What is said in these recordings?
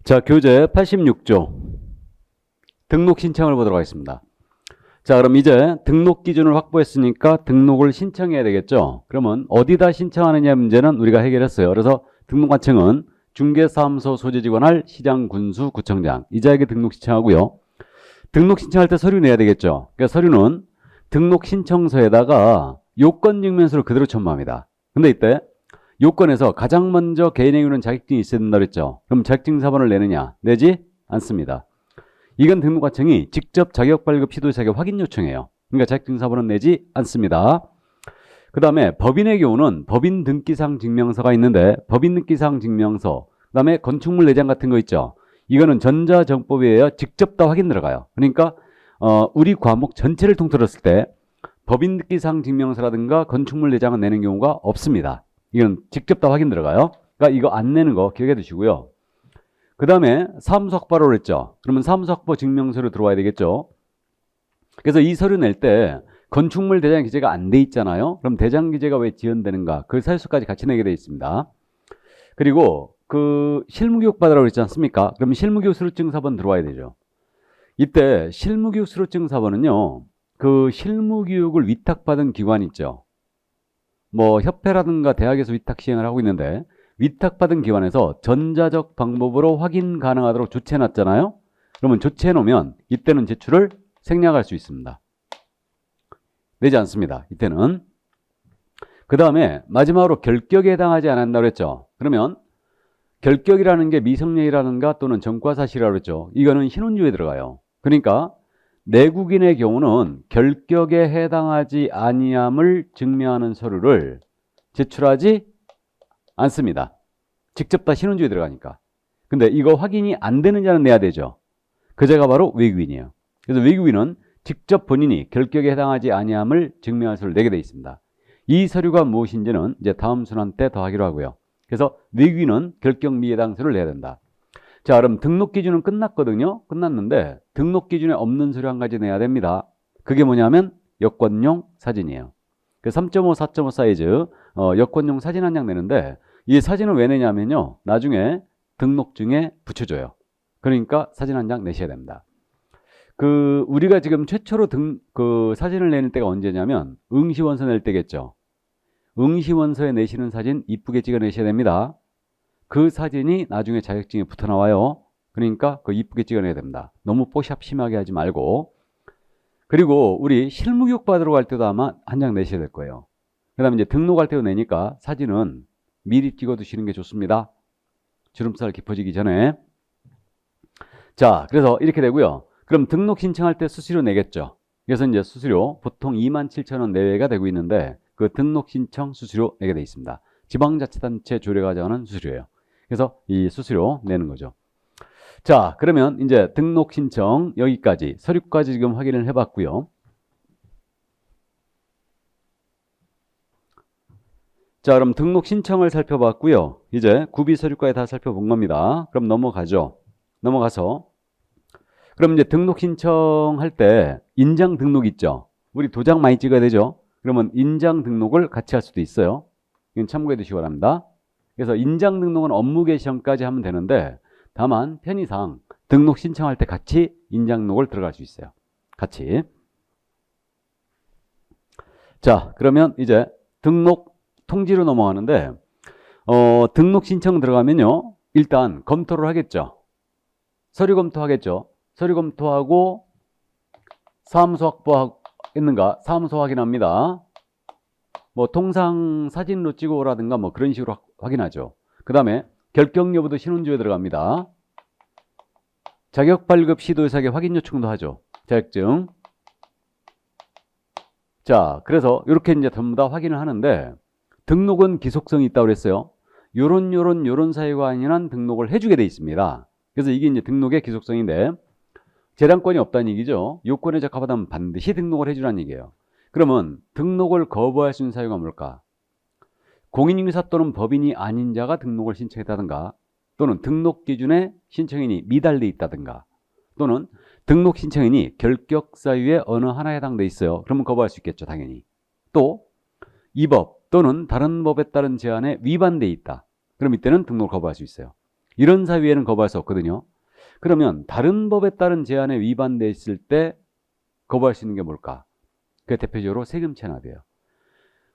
자, 교재 86조 등록 신청을 보도록 하겠습니다. 자, 그럼 이제 등록 기준을 확보했으니까 등록을 신청해야 되겠죠. 그러면 어디다 신청하느냐 문제는 우리가 해결했어요. 그래서 등록관청은 중개사무소 소재직원할 시장, 군수, 구청장 이자에게 등록 신청하고요. 등록 신청할 때 서류 내야 되겠죠. 그러니까 서류는 등록 신청서에다가 요건증명서를 그대로 첨부합니다. 근데 이때 요건에서 가장 먼저 개인에게 있는 자격증이 있어야 된다 그랬죠. 그럼 자격증 사본을 내느냐? 내지 않습니다. 이건 등록관청이 직접 자격 발급 시도 자격 확인 요청해요. 그러니까 자격증 사본은 내지 않습니다. 그 다음에 법인의 경우는 법인 등기상 증명서가 있는데 법인 등기상 증명서, 그 다음에 건축물 내장 같은 거 있죠. 이거는 전자정법에 의해 직접 다 확인 들어가요. 그러니까 우리 과목 전체를 통틀었을 때 법인 등기상 증명서라든가 건축물 내장은 내는 경우가 없습니다. 이건 직접 다 확인 들어가요. 그러니까 이거 안 내는 거 기억해 두시고요. 그 다음에 사무소 확보라고 그랬죠. 그러면 사무소 확보 증명서로 들어와야 되겠죠. 그래서 이 서류 낼 때 건축물 대장 기재가 안 돼 있잖아요. 그럼 대장 기재가 왜 지연되는가? 그 사유서까지 같이 내게 되어 있습니다. 그리고 그 실무교육 받으라고 그랬지 않습니까? 그럼 실무교육 수료증 사본 들어와야 되죠. 이때 실무교육 수료증 사본은요. 그 실무교육을 위탁받은 기관 있죠. 뭐 협회라든가 대학에서 위탁 시행을 하고 있는데 위탁받은 기관에서 전자적 방법으로 확인 가능하도록 조치해 놨잖아요. 그러면 조치해 놓으면 이때는 제출을 생략할 수 있습니다. 내지 않습니다. 이때는. 그 다음에 마지막으로 결격에 해당하지 않았다고 그랬죠. 그러면 결격이라는 게 미성년이라든가 또는 전과사실이라고 그랬죠. 이거는 신혼주에 들어가요. 그러니까 내국인의 경우는 결격에 해당하지 아니함을 증명하는 서류를 제출하지 않습니다. 직접 다 신혼주에 들어가니까. 근데 이거 확인이 안 되는 자는 내야 되죠. 그자가 바로 외국인이에요. 그래서 외국인은 직접 본인이 결격에 해당하지 아니함을 증명할 서류를 내게 되어 있습니다. 이 서류가 무엇인지는 이제 다음 순환 때 더 하기로 하고요. 그래서 외국인은 결격 미해당 서류를 내야 된다. 자, 그럼 등록 기준은 끝났거든요. 끝났는데 등록 기준에 없는 서류 한 가지 내야 됩니다. 그게 뭐냐면 여권용 사진이에요. 그 3.5, 4.5 사이즈 여권용 사진 한 장 내는데 이 사진을 왜 내냐면요. 나중에 등록증에 붙여줘요. 그러니까 사진 한 장 내셔야 됩니다. 그 우리가 지금 최초로 그 사진을 내는 때가 언제냐면 응시원서 낼 때겠죠. 응시원서에 내시는 사진 이쁘게 찍어 내셔야 됩니다. 그 사진이 나중에 자격증에 붙어 나와요. 그러니까 그 이쁘게 찍어내야 됩니다. 너무 뽀샵 심하게 하지 말고. 그리고 우리 실무교육 받으러 갈 때도 아마 한 장 내셔야 될 거예요. 그 다음에 이제 등록할 때도 내니까 사진은 미리 찍어 두시는 게 좋습니다. 주름살 깊어지기 전에. 자, 그래서 이렇게 되고요. 그럼 등록 신청할 때 수수료 내겠죠. 그래서 이제 수수료 보통 27,000원 내외가 되고 있는데 그 등록 신청 수수료 내게 돼 있습니다. 지방자치단체 조례가 정하는 수수료예요. 그래서 이 수수료 내는 거죠. 자, 그러면 이제 등록 신청 여기까지 서류까지 지금 확인을 해봤고요. 자, 그럼 등록 신청을 살펴봤고요. 이제 구비 서류까지 다 살펴본 겁니다. 그럼 넘어가죠. 넘어가서 그럼 이제 등록 신청할 때 인장 등록 있죠. 우리 도장 많이 찍어야 되죠. 그러면 인장 등록을 같이 할 수도 있어요. 이건 참고해 두시기 바랍니다. 그래서 인장 등록은 업무 개시험까지 하면 되는데 다만 편의상 등록 신청할 때 같이 인장 등록을 들어갈 수 있어요. 같이. 자, 그러면 이제 등록 통지로 넘어가는데 등록 신청 들어가면요. 일단 검토를 하겠죠. 서류 검토하겠죠. 서류 검토하고 사무소 확보했는가 사무소 확인합니다. 뭐 통상 사진으로 찍어오라든가 뭐 그런 식으로 확인하죠. 그 다음에 결격 여부도 신혼주에 들어갑니다. 자격 발급 시도의사에게 확인 요청도 하죠. 자격증. 자, 그래서 이렇게 이제 전부 다 확인을 하는데 등록은 기속성이 있다고 그랬어요. 요런 사유가 아닌 한 등록을 해주게 돼 있습니다. 그래서 이게 이제 등록의 기속성인데 재량권이 없다는 얘기죠. 요건에 적합하다면 반드시 등록을 해주라는 얘기예요. 그러면 등록을 거부할 수 있는 사유가 뭘까? 공인인사 또는 법인이 아닌 자가 등록을 신청했다든가 또는 등록 기준에 신청인이 미달돼 있다든가 또는 등록 신청인이 결격 사유에 어느 하나에 해당돼 있어요. 그러면 거부할 수 있겠죠. 당연히. 또 이 법 또는 다른 법에 따른 제한에 위반돼 있다. 그럼 이때는 등록을 거부할 수 있어요. 이런 사유에는 거부할 수 없거든요. 그러면 다른 법에 따른 제한에 위반돼 있을 때 거부할 수 있는 게 뭘까? 그게 대표적으로 세금 체납이에요.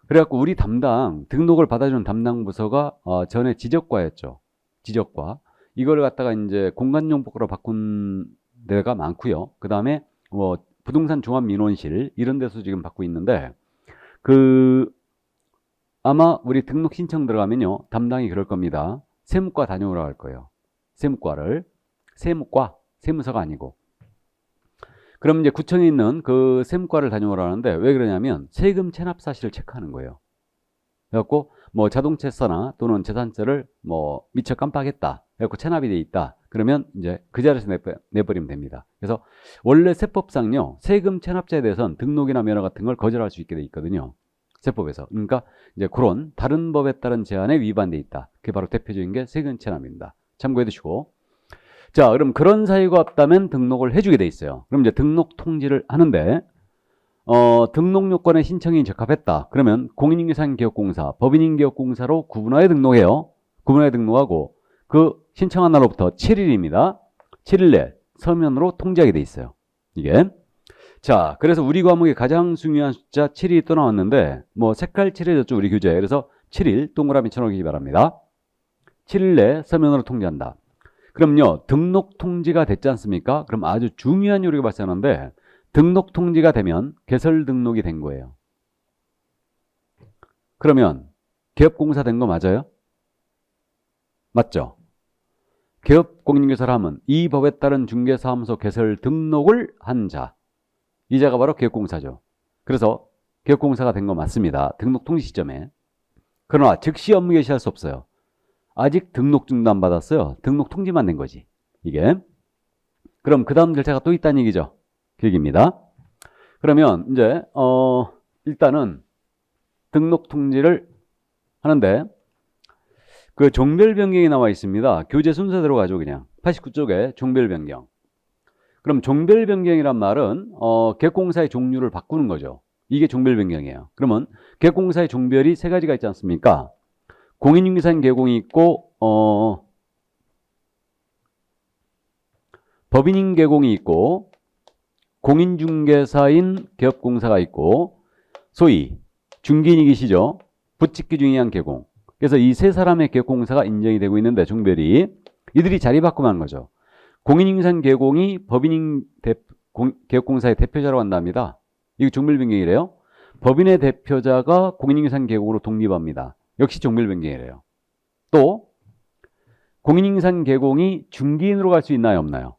그래갖고 우리 담당, 등록을 받아주는 담당 부서가 전에 지적과였죠. 지적과. 이걸 갖다가 이제 공간용법으로 바꾼 데가 많고요. 그 다음에 뭐 부동산 종합민원실 이런 데서 지금 받고 있는데 아마 우리 등록 신청 들어가면요. 담당이 그럴 겁니다. 세무과 다녀오라고 할 거예요. 세무과를. 세무과, 세무서가 아니고. 그럼 이제 구청에 있는 그 세무과를 다녀오라는데 왜 그러냐면 세금 체납 사실을 체크하는 거예요. 그래갖고 뭐 자동차세나 또는 재산세를 뭐 미처 깜빡했다. 그래갖고 체납이 돼 있다. 그러면 이제 그 자리에서 내버리면 됩니다. 그래서 원래 세법상요. 세금 체납자에 대해서는 등록이나 면허 같은 걸 거절할 수 있게 돼 있거든요. 세법에서. 그러니까 이제 그런 다른 법에 따른 제한에 위반돼 있다. 그게 바로 대표적인 게 세금 체납입니다. 참고해 두시고. 자, 그럼 그런 사유가 없다면 등록을 해주게 돼 있어요. 그럼 이제 등록 통지를 하는데 등록 요건에 신청이 적합했다. 그러면 공인인계상기업공사, 법인인기업공사로 구분하여 등록해요. 구분하여 등록하고 그 신청한 날로부터 7일입니다. 7일 내 서면으로 통지하게 돼 있어요. 이게. 자, 그래서 우리 과목의 가장 중요한 숫자 7일이 또 나왔는데 뭐 색깔 칠해졌죠. 우리 교재. 그래서 7일 동그라미 쳐놓기 바랍니다. 7일 내 서면으로 통지한다. 그럼요. 등록 통지가 됐지 않습니까? 그럼 아주 중요한 요리가 발생하는데 등록 통지가 되면 개설 등록이 된 거예요. 그러면 기업공사 된 거 맞아요? 맞죠? 기업공인인계사를 하면 이 법에 따른 중개사무소 개설 등록을 한 자. 이 자가 바로 기업공사죠. 그래서 기업공사가 된 거 맞습니다. 등록 통지 시점에. 그러나 즉시 업무 개시할 수 없어요. 아직 등록증도 안 받았어요. 등록 통지만 낸 거지. 이게. 그럼 그 다음 절차가 또 있다는 얘기죠. 그 얘기입니다. 그러면 이제 일단은 등록 통지를 하는데 그 종별 변경이 나와 있습니다. 교재 순서대로 가죠. 그냥 89쪽에 종별 변경. 그럼 종별 변경이란 말은 계획공사의 종류를 바꾸는 거죠. 이게 종별 변경이에요. 그러면 계획공사의 종별이 세 가지가 있지 않습니까? 공인중개사인 계획공이 있고 법인인 계획공이 있고 공인중개사인 기업공사가 있고 소위 중개인이 계시죠. 부칙기 중요한 계공. 그래서 이 세 사람의 계획공사가 인정이 되고 있는데 종별이 이들이 자리 바꾸면 하는 거죠. 공인인상 계공이 법인인 계획공사의 대표자라고 한답니다. 이거 종별 변경이래요. 법인의 대표자가 공인인상 계공으로 독립합니다. 역시 종별 변경이래요. 또 공인인상 계공이 중개인으로 갈 수 있나요, 없나요?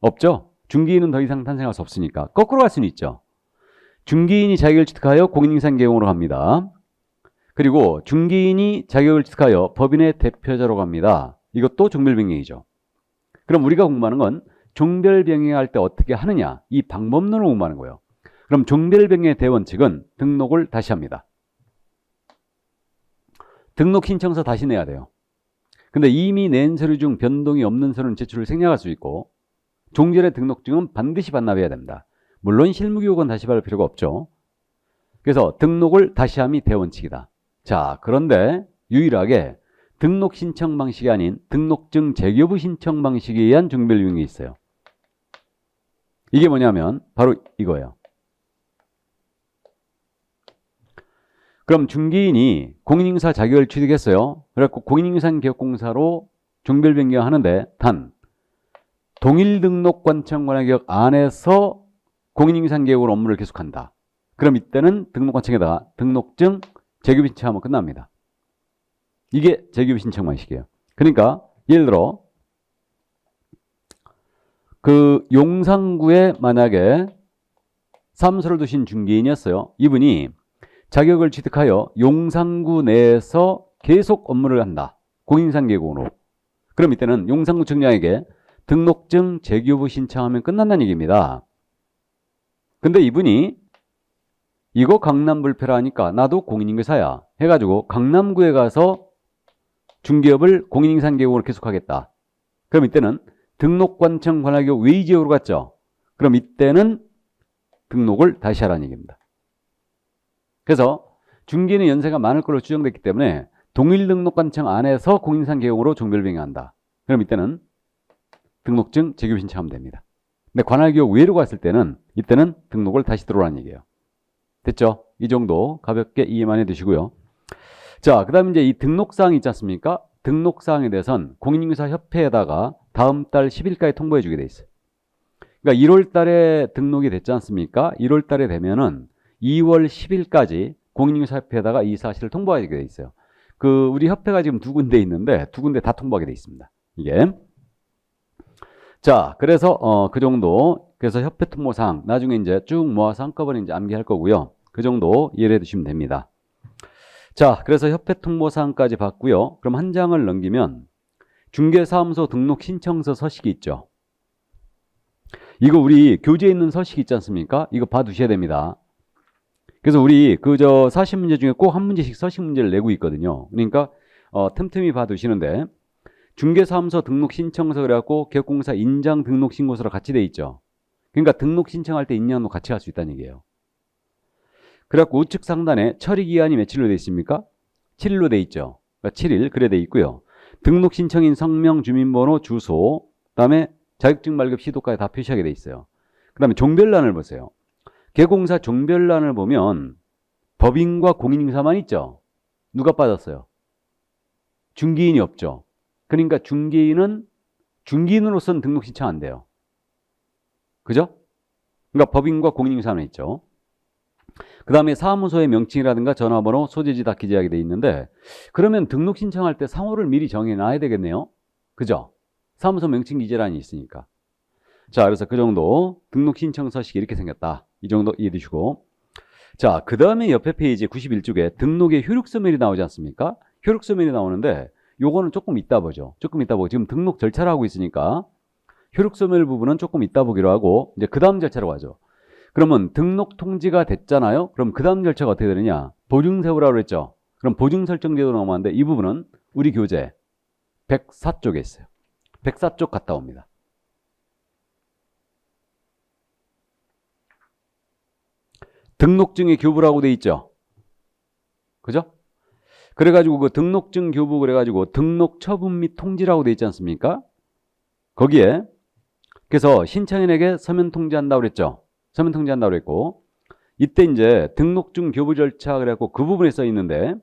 없죠. 중개인은 더 이상 탄생할 수 없으니까. 거꾸로 갈 수는 있죠. 중개인이 자격을 취득하여 공인인상 계공으로 갑니다. 그리고 중개인이 자격을 취득하여 법인의 대표자로 갑니다. 이것도 종별 변경이죠. 그럼 우리가 공부하는 건 종별 변경할 때 어떻게 하느냐, 이 방법론을 공부하는 거예요. 그럼 종별 변경의 대원칙은 등록을 다시 합니다. 등록 신청서 다시 내야 돼요. 근데 이미 낸 서류 중 변동이 없는 서류는 제출을 생략할 수 있고 종전의 등록증은 반드시 반납해야 됩니다. 물론 실무교육은 다시 받을 필요가 없죠. 그래서 등록을 다시 함이 대원칙이다. 자, 그런데 유일하게 등록 신청 방식이 아닌 등록증 재교부 신청 방식에 의한 종별 변경이 있어요. 이게 뭐냐면 바로 이거예요. 그럼 중개인이 공인인사 자격을 취득했어요. 그래갖고 공인인상기업공사로 종별 변경하는데 단 동일등록관청관할격 안에서 공인인상계획으로 업무를 계속한다. 그럼 이때는 등록관청에다가 등록증 재교부 신청하면 끝납니다. 이게 재교부 신청 방식이에요. 그러니까 예를 들어 그 용산구에 만약에 사무소를 두신 중개인이었어요. 이분이 자격을 취득하여 용산구 내에서 계속 업무를 한다. 공인인상계획으로. 그럼 이때는 용산구청장에게 등록증 재교부 신청하면 끝난다는 얘기입니다. 근데 이분이 이거 강남 불패라니까 나도 공인인계사야 해가지고 강남구에 가서 중개업을 공인인상계획으로 계속하겠다. 그럼 이때는 등록관청 관할격 외의지역으로 갔죠. 그럼 이때는 등록을 다시 하라는 얘기입니다. 그래서 중개인의 연세가 많을 걸로 추정됐기 때문에 동일등록관청 안에서 공인인상계획으로 종별 변경한다. 그럼 이때는 등록증 재교부 신청하면 됩니다. 근데 관할기업 외로 갔을 때는 이때는 등록을 다시 들어오라는 얘기예요. 됐죠? 이 정도 가볍게 이해만 해두시고요. 자, 그 다음에 이제 이 등록사항이 있지 않습니까? 등록사항에 대해서는 공인중개사협회에다가 다음 달 10일까지 통보해 주게 돼 있어요. 그러니까 1월 달에 등록이 됐지 않습니까? 1월 달에 되면은 2월 10일까지 공인중개사협회에다가 이 사실을 통보하게 돼 있어요. 우리 협회가 지금 두 군데 있는데 두 군데 다 통보하게 돼 있습니다. 이게. 자, 그래서 그 정도. 그래서 협회 통보사항 나중에 이제 쭉 모아서 한꺼번에 이제 암기할 거고요. 그 정도 이해를 해 두시면 됩니다. 자, 그래서 협회 통보사항까지 봤고요. 그럼 한 장을 넘기면 중개사무소 등록 신청서 서식이 있죠. 이거 우리 교재에 있는 서식 있지 않습니까? 이거 봐두셔야 됩니다. 그래서 우리 40문제 중에 꼭 한 문제씩 서식 문제를 내고 있거든요. 그러니까 틈틈이 봐두시는데 중개사무소 등록 신청서 그래갖고 개업공사 인장 등록 신고서로 같이 돼 있죠. 그러니까 등록 신청할 때 인양도 같이 할 수 있다는 얘기예요. 그래갖고 우측 상단에 처리 기한이 며칠로 돼 있습니까? 7일로 돼 있죠. 그러니까 7일 그래 돼 있고요. 등록 신청인 성명, 주민번호, 주소, 그다음에 자격증 발급 시도까지 다 표시하게 돼 있어요. 그다음에 종별란을 보세요. 개공사 종별란을 보면 법인과 공인중개사만 있죠. 누가 빠졌어요? 중개인이 없죠. 그러니까 중개인으로서는 등록 신청 안 돼요. 그죠? 그러니까 법인과 공인중개사만 있죠. 그 다음에 사무소의 명칭이라든가 전화번호, 소재지 다 기재하게 돼 있는데 그러면 등록 신청할 때 상호를 미리 정해놔야 되겠네요. 그죠? 사무소 명칭 기재란이 있으니까. 자, 그래서 그 정도 등록 신청 서식이 이렇게 생겼다. 이 정도 이해해 두시고. 자, 그 다음에 옆에 페이지 91쪽에 등록의 효력서면이 나오지 않습니까? 효력서면이 나오는데 요거는 조금 이따 보죠. 조금 이따 보고 지금 등록 절차를 하고 있으니까 효력서면 부분은 조금 이따 보기로 하고 이제 그 다음 절차로 가죠. 그러면 등록 통지가 됐잖아요. 그럼 그 다음 절차가 어떻게 되느냐? 보증 세우라고 그랬죠. 그럼 보증 설정 제도로 넘어가는데 이 부분은 우리 교재 104쪽에 있어요. 104쪽 갔다 옵니다. 등록증의 교부라고 돼 있죠. 그죠? 그래가지고 그 등록증 교부 그래가지고 등록 처분 및 통지라고 돼 있지 않습니까? 거기에 그래서 신청인에게 서면 통지한다고 그랬죠. 서면 통지한다고 그랬고 이때 이제 등록증 교부 절차 그래갖고 그 부분에 써 있는데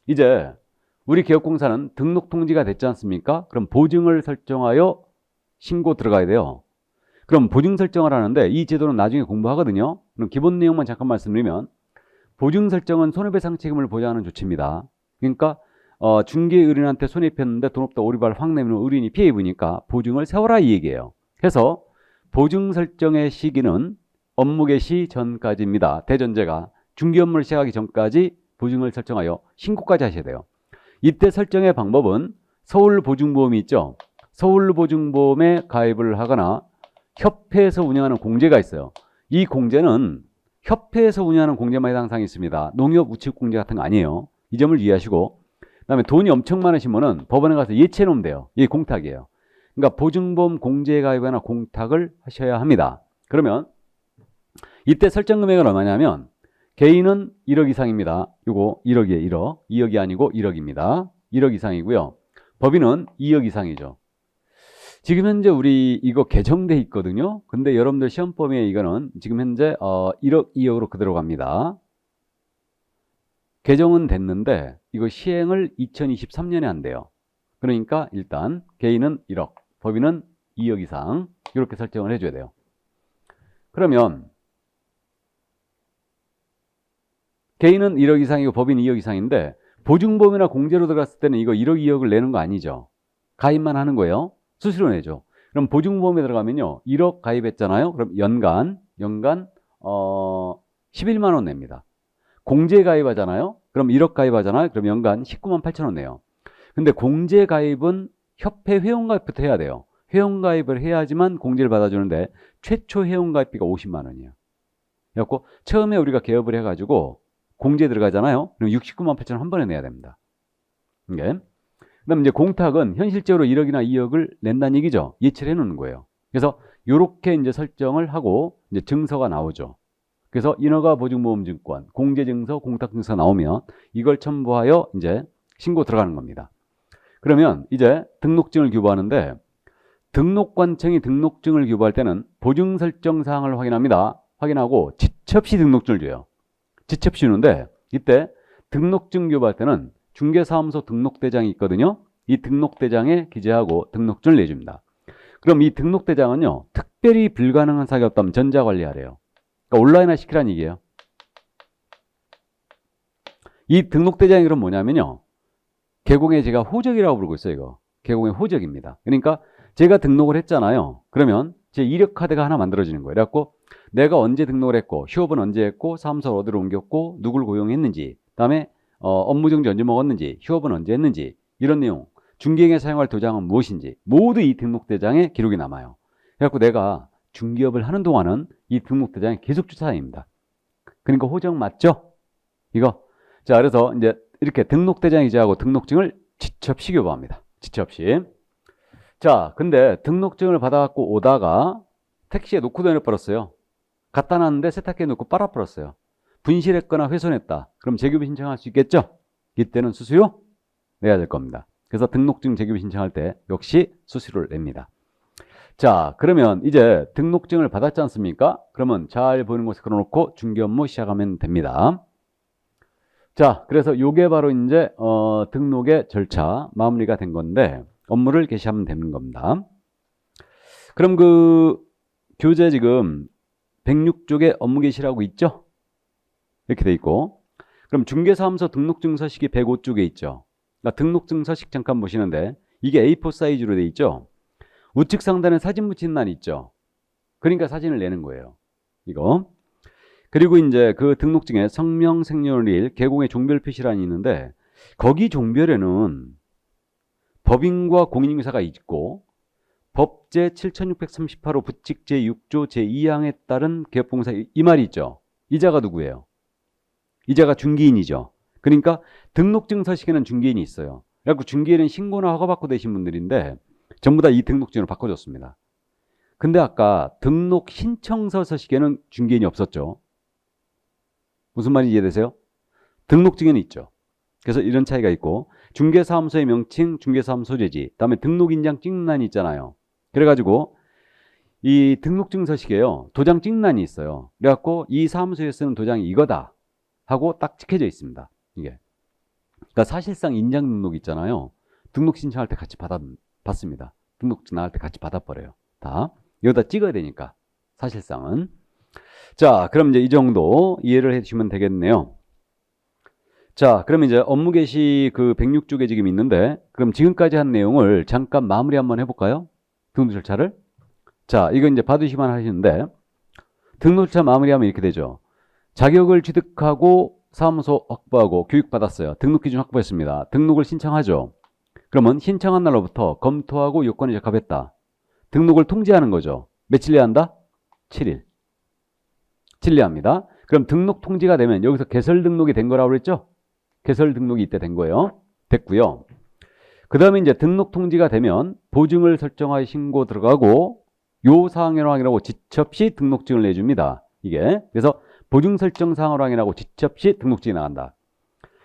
이제 우리 개업공사는 등록 통지가 됐지 않습니까? 그럼 보증을 설정하여 신고 들어가야 돼요. 그럼 보증 설정을 하는데 이 제도는 나중에 공부하거든요. 그럼 기본 내용만 잠깐 말씀드리면 보증 설정은 손해배상 책임을 보장하는 조치입니다. 그러니까 중개의뢰인한테 손해입혔는데 돈 없다 오리발 확 내면 의뢰인이 피해 입으니까 보증을 세워라 이 얘기예요. 그래서 보증 설정의 시기는 업무 개시 전까지입니다. 대전제가 중개 업무를 시작하기 전까지 보증을 설정하여 신고까지 하셔야 돼요. 이때 설정의 방법은 서울보증보험이 있죠. 서울보증보험에 가입을 하거나 협회에서 운영하는 공제가 있어요. 이 공제는 협회에서 운영하는 공제만 해당 사항이 있습니다. 농협 우측 공제 같은 거 아니에요. 이 점을 이해하시고 그다음에 돈이 엄청 많으시면은 법원에 가서 예치해 놓으면 돼요. 이게 공탁이에요. 그러니까 보증보험 공제에 가입하거나 공탁을 하셔야 합니다. 그러면 이때 설정 금액은 얼마냐면 개인은 1억 이상입니다. 요거 1억이에요. 1억. 2억이 아니고 1억입니다. 1억 이상이고요. 법인은 2억 이상이죠. 지금 현재 우리 이거 개정돼 있거든요. 근데 여러분들 시험 범위에 이거는 지금 현재 1억, 2억으로 그대로 갑니다. 개정은 됐는데 이거 시행을 2023년에 한대요. 그러니까 일단 개인은 1억, 법인은 2억 이상 이렇게 설정을 해줘야 돼요. 그러면 개인은 1억 이상이고 법인은 2억 이상인데 보증보험이나 공제로 들어갔을 때는 이거 1억, 2억을 내는 거 아니죠. 가입만 하는 거예요. 수수료 내죠. 그럼 보증보험에 들어가면요. 1억 가입했잖아요. 그럼 연간 11만 원 냅니다. 공제 가입하잖아요. 그럼 1억 가입하잖아요. 그럼 연간 19만 8천 원 내요. 근데 공제 가입은 협회 회원가입부터 해야 돼요. 회원가입을 해야지만 공제를 받아주는데 최초 회원가입비가 50만 원이에요. 그래갖고 처음에 우리가 개업을 해가지고 공제 들어가잖아요. 그럼 69만 8천 원 한 번에 내야 됩니다. 이게. 그다음 이제 공탁은 현실적으로 1억이나 2억을 낸다는 얘기죠. 예치를 해놓는 거예요. 그래서 이렇게 이제 설정을 하고 이제 증서가 나오죠. 그래서 인허가 보증보험증권, 공제증서, 공탁증서 나오면 이걸 첨부하여 이제 신고 들어가는 겁니다. 그러면 이제 등록증을 교부하는데 등록관청이 등록증을 교부할 때는 보증 설정 사항을 확인합니다. 확인하고 지첩시 등록증을 줘요. 지첩시 주는데 이때 등록증 교부할 때는 중개사무소 등록대장이 있거든요. 이 등록대장에 기재하고 등록증을 내줍니다. 그럼 이 등록대장은요, 특별히 불가능한 사항이 없다면 전자관리하래요. 그러니까 온라인화 시키라는 얘기예요. 이 등록대장이 그럼 뭐냐면요, 개공의 제가 호적이라고 부르고 있어요. 이거 개공의 호적입니다. 그러니까 제가 등록을 했잖아요. 그러면 제 이력 카드가 하나 만들어지는 거예요. 그래갖고 내가 언제 등록을 했고, 휴업은 언제 했고, 사무소를 어디로 옮겼고, 누굴 고용했는지, 그다음에 업무정지 언제 먹었는지, 휴업은 언제 했는지, 이런 내용, 중개행에 사용할 도장은 무엇인지 모두 이 등록대장에 기록이 남아요. 그래갖고 내가 중개업을 하는 동안은 이 등록대장에 계속 주차입니다. 그러니까 호적 맞죠? 이거. 자, 그래서 이제 이렇게 등록대장 기재하고 등록증을 지첩시 교부합니다. 지첩시. 자, 근데 등록증을 받아갖고 오다가 택시에 놓고 다녀버렸어요. 갖다 놨는데 세탁기에 놓고 빨아버렸어요. 분실했거나 훼손했다. 그럼 재교부 신청할 수 있겠죠? 이때는 수수료 내야 될 겁니다. 그래서 등록증 재교부 신청할 때 역시 수수료를 냅니다. 자, 그러면 이제 등록증을 받았지 않습니까? 그러면 잘 보이는 곳에 걸어놓고 중개 업무 시작하면 됩니다. 자, 그래서 요게 바로 이제 등록의 절차 마무리가 된 건데 업무를 개시하면 되는 겁니다. 그럼 그 교재 지금 106쪽에 업무 개시라고 있죠? 이렇게 돼 있고, 그럼 중개사무소 등록증 서식이 105쪽에 있죠. 그러니까 등록증 서식 잠깐 보시는데 이게 A4 사이즈로 돼 있죠. 우측 상단에 사진 붙이는 날 있죠. 그러니까 사진을 내는 거예요. 이거. 그리고 이제 그 등록증에 성명, 생년월일, 개공의 종별 표시란이 있는데 거기 종별에는 법인과 공인인증사가 있고 법 제7638호 부칙 제6조 제2항에 따른 개업공사 이 말이 있죠. 이자가 누구예요? 이자가 중개인이죠. 그러니까 등록증 서식에는 중개인이 있어요. 그래서 중개인은 신고나 허가받고 되신 분들인데 전부 다 이 등록증으로 바꿔줬습니다. 근데 아까 등록 신청서 서식에는 중개인이 없었죠. 무슨 말인지 이해되세요? 등록증에는 있죠. 그래서 이런 차이가 있고 중개사무소의 명칭, 중개사무소 소재지, 그다음에 등록인장 찍는 란이 있잖아요. 그래가지고 이 등록증 서식에요. 도장 찍는 란이 있어요. 그래갖고 이 사무소에 쓰는 도장이 이거다 하고 딱 찍혀져 있습니다. 이게. 그러니까 사실상 인장 등록 있잖아요. 등록 신청할 때 같이 받습니다. 등록증 나갈 때 같이 받아버려요. 다. 여기다 찍어야 되니까. 사실상은. 자, 그럼 이제 이 정도 이해를 해주시면 되겠네요. 자, 그럼 이제 업무 개시 그 106쪽에 지금 있는데, 그럼 지금까지 한 내용을 잠깐 마무리 한번 해볼까요? 등록 절차를. 자, 이거 이제 받으시면 하시는데, 등록 절차 마무리하면 이렇게 되죠. 자격을 취득하고 사무소 확보하고 교육받았어요. 등록 기준 확보했습니다. 등록을 신청하죠. 그러면 신청한 날로부터 검토하고 요건에 적합했다. 등록을 통지하는 거죠. 며칠 내야 한다? 7일. 7일 내야 합니다. 그럼 등록 통지가 되면 여기서 개설 등록이 된 거라고 그랬죠? 개설 등록이 이때 된 거예요. 됐고요. 그 다음에 이제 등록 통지가 되면 보증을 설정하여 신고 들어가고 요 사항을 확인하고 지첩시 등록증을 내줍니다. 이게. 그래서 보증 설정 사항을 확인하고 지첩시 등록증이 나간다.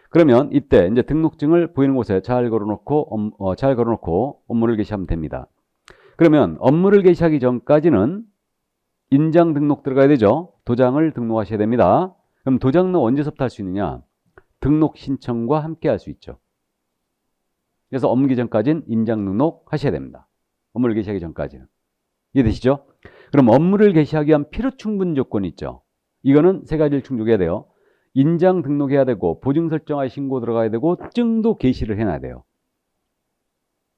그러면 이때 이제 등록증을 보이는 곳에 잘 걸어놓고 업무를 개시하면 됩니다. 그러면 업무를 개시하기 전까지는 인장 등록 들어가야 되죠. 도장을 등록하셔야 됩니다. 그럼 도장은 언제서부터 할 수 있느냐? 등록 신청과 함께 할 수 있죠. 그래서 업무 개시전까지는 인장 등록 하셔야 됩니다. 업무를 개시하기 전까지는. 이해되시죠? 그럼 업무를 개시하기 위한 필요 충분 조건이 있죠. 이거는 세 가지를 충족해야 돼요. 인장 등록해야 되고 보증 설정하에 신고 들어가야 되고 증도 개시를 해놔야 돼요.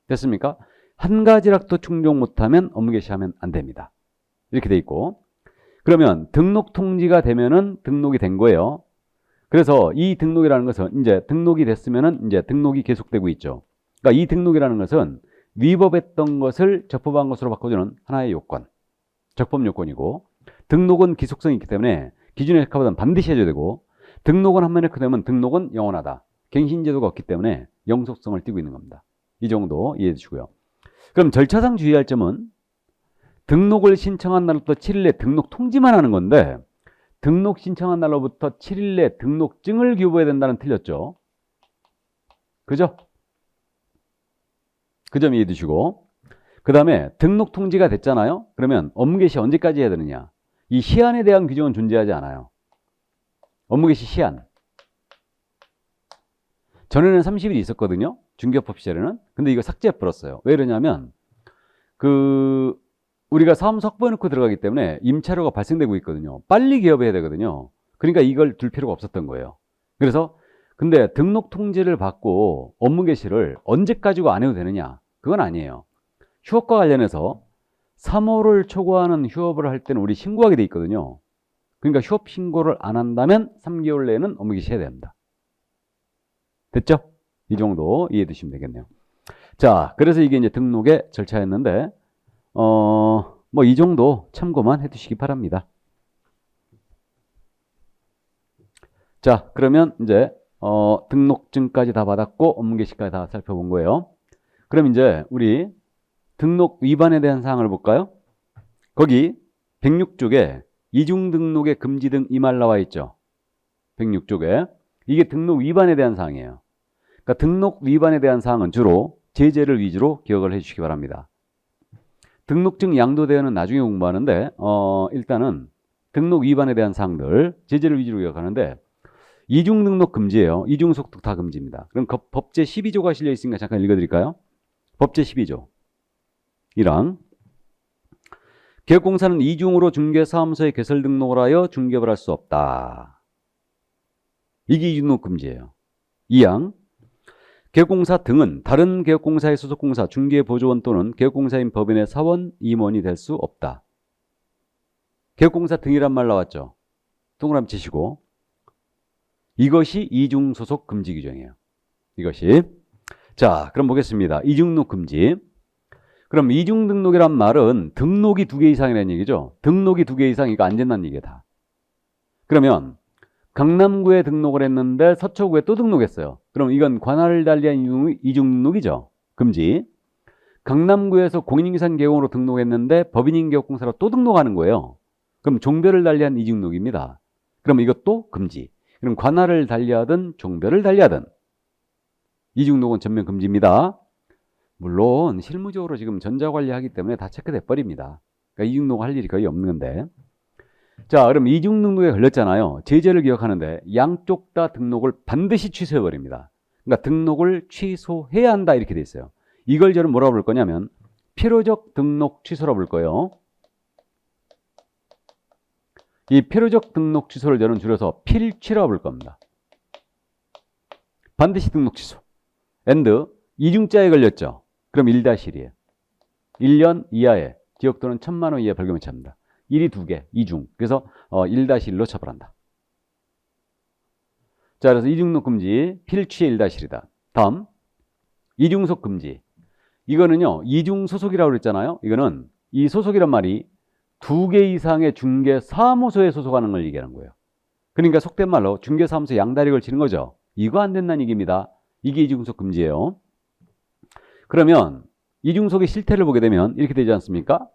됐습니까? 한 가지라도 충족 못하면 업무 개시하면 안 됩니다. 이렇게 돼 있고, 그러면 등록 통지가 되면은 등록이 된 거예요. 그래서 이 등록이라는 것은 이제 등록이 됐으면은 이제 등록이 계속되고 있죠. 그러니까 이 등록이라는 것은 위법했던 것을 적법한 것으로 바꿔주는 하나의 요건, 적법 요건이고, 등록은 기속성이 있기 때문에 기준에 적합하다면 반드시 해줘야 되고, 등록은 한 번에 되면 등록은 영원하다. 갱신제도가 없기 때문에 영속성을 띠고 있는 겁니다. 이 정도 이해해 주시고요. 그럼 절차상 주의할 점은 등록을 신청한 날부터 7일 내 등록 통지만 하는 건데 등록 신청한 날로부터 7일 내 등록증을 교부해야 된다는 틀렸죠. 그죠? 그 점 이해해 두시고. 그 다음에 등록 통지가 됐잖아요. 그러면 업무 개시 언제까지 해야 되느냐. 이 시한에 대한 규정은 존재하지 않아요. 업무 개시 시한. 전에는 30일이 있었거든요. 중개법 시절에는. 근데 이거 삭제해버렸어요. 왜 그러냐면 우리가 사무소 확보해놓고 들어가기 때문에 임차료가 발생되고 있거든요. 빨리 개업해야 되거든요. 그러니까 이걸 둘 필요가 없었던 거예요. 그래서 근데 등록 통지를 받고 업무 개시를 언제까지고 안 해도 되느냐? 그건 아니에요. 휴업과 관련해서 3호를 초과하는 휴업을 할 때는 우리 신고하게 돼 있거든요. 그러니까 휴업 신고를 안 한다면 3개월 내에는 업무 개시해야 됩니다. 됐죠? 이 정도 이해해 두시면 되겠네요. 자, 그래서 이게 이제 등록의 절차였는데 뭐 이 정도 참고만 해 두시기 바랍니다. 자, 그러면 이제 등록증까지 다 받았고 업무 개시까지 다 살펴본 거예요. 그럼 이제 우리 등록 위반에 대한 사항을 볼까요? 거기 106쪽에 이중 등록의 금지 등 이 말 나와 있죠. 106쪽에 이게 등록 위반에 대한 사항이에요. 그러니까 등록 위반에 대한 사항은 주로 제재를 위주로 기억을 해 주시기 바랍니다. 등록증 양도 대여는 나중에 공부하는데 일단은 등록 위반에 대한 사항들 제재를 위주로 기억하는데 이중 등록 금지예요. 이중 속독 다 금지입니다. 그럼 법제 12조가 실려 있으니까 잠깐 읽어드릴까요? 법제 12조 1항 개업공사는 이중으로 중개사무소에 개설 등록을 하여 중개업을 할 수 없다. 이게 이중 등록 금지예요. 2항 개업공사 등은 다른 개업공사의 소속공사, 중개보조원 또는 개업공사인 법인의 사원, 임원이 될 수 없다. 개업공사 등이란 말 나왔죠. 동그라미 치시고 이것이 이중 소속 금지 규정이에요. 이것이. 자, 그럼 보겠습니다. 이중 등록 금지. 그럼 이중 등록이란 말은 등록이 2개 이상이라는 얘기죠. 등록이 2개 이상 이거 안 된다는 얘기야 다. 그러면 강남구에 등록을 했는데 서초구에 또 등록했어요. 그럼 이건 관할을 달리한 이중 등록이죠. 금지. 강남구에서 공인인계상 개공으로 등록했는데 법인인 개업공사로 또 등록하는 거예요. 그럼 종별을 달리한 이중 등록입니다. 그럼 이것도 금지. 그럼 관할을 달리하든 종별을 달리하든 이중 등록은 전면 금지입니다. 물론 실무적으로 지금 전자관리하기 때문에 다 체크돼 버립니다. 그러니까 이중 등록 할 일이 거의 없는 건데. 자, 그럼 이중 등록에 걸렸잖아요. 제재를 기억하는데 양쪽 다 등록을 반드시 취소해 버립니다. 그러니까 등록을 취소해야 한다 이렇게 돼 있어요. 이걸 저는 뭐라고 부를 거냐면 필요적 등록 취소라고 부를 거예요. 이 필요적 등록 취소를 저는 줄여서 필취라고 부를 겁니다. 반드시 등록 취소. and 이중자에 걸렸죠. 그럼 1-1이에요. 1년 이하에 기억 또는 1,000만 원 이하 벌금에 처합니다. 1이 2개, 이중. 그래서 1-1로 처벌한다. 자, 그래서 이중등록 금지, 필취의 1-1이다. 다음, 이중소속 금지. 이거는요, 이중소속이라고 그랬잖아요. 이거는 이 소속이란 말이 2개 이상의 중개사무소에 소속하는 걸 얘기하는 거예요. 그러니까 속된 말로 중개사무소 양다리 걸치는 거죠. 이거 안 된다는 얘기입니다. 이게 이중소속 금지예요. 그러면 이중소속의 실태를 보게 되면 이렇게 되지 않습니까?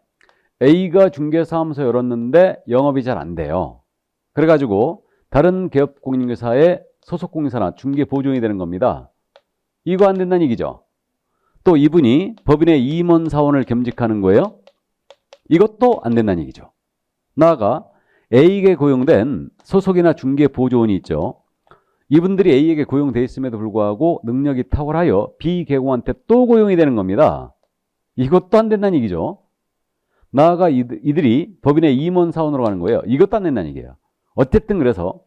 A가 중개사무소 열었는데 영업이 잘 안 돼요. 그래가지고 다른 개업공인인계사의 소속공인사나 중개보조원이 되는 겁니다. 이거 안 된다는 얘기죠. 또 이분이 법인의 임원사원을 겸직하는 거예요. 이것도 안 된다는 얘기죠. 나아가 A에게 고용된 소속이나 중개보조원이 있죠. 이분들이 A에게 고용돼 있음에도 불구하고 능력이 탁월하여 B 개공한테 또 고용이 되는 겁니다. 이것도 안 된다는 얘기죠. 나아가 이들이 법인의 임원사원으로 가는 거예요. 이것도 안 된다는 얘기예요. 어쨌든 그래서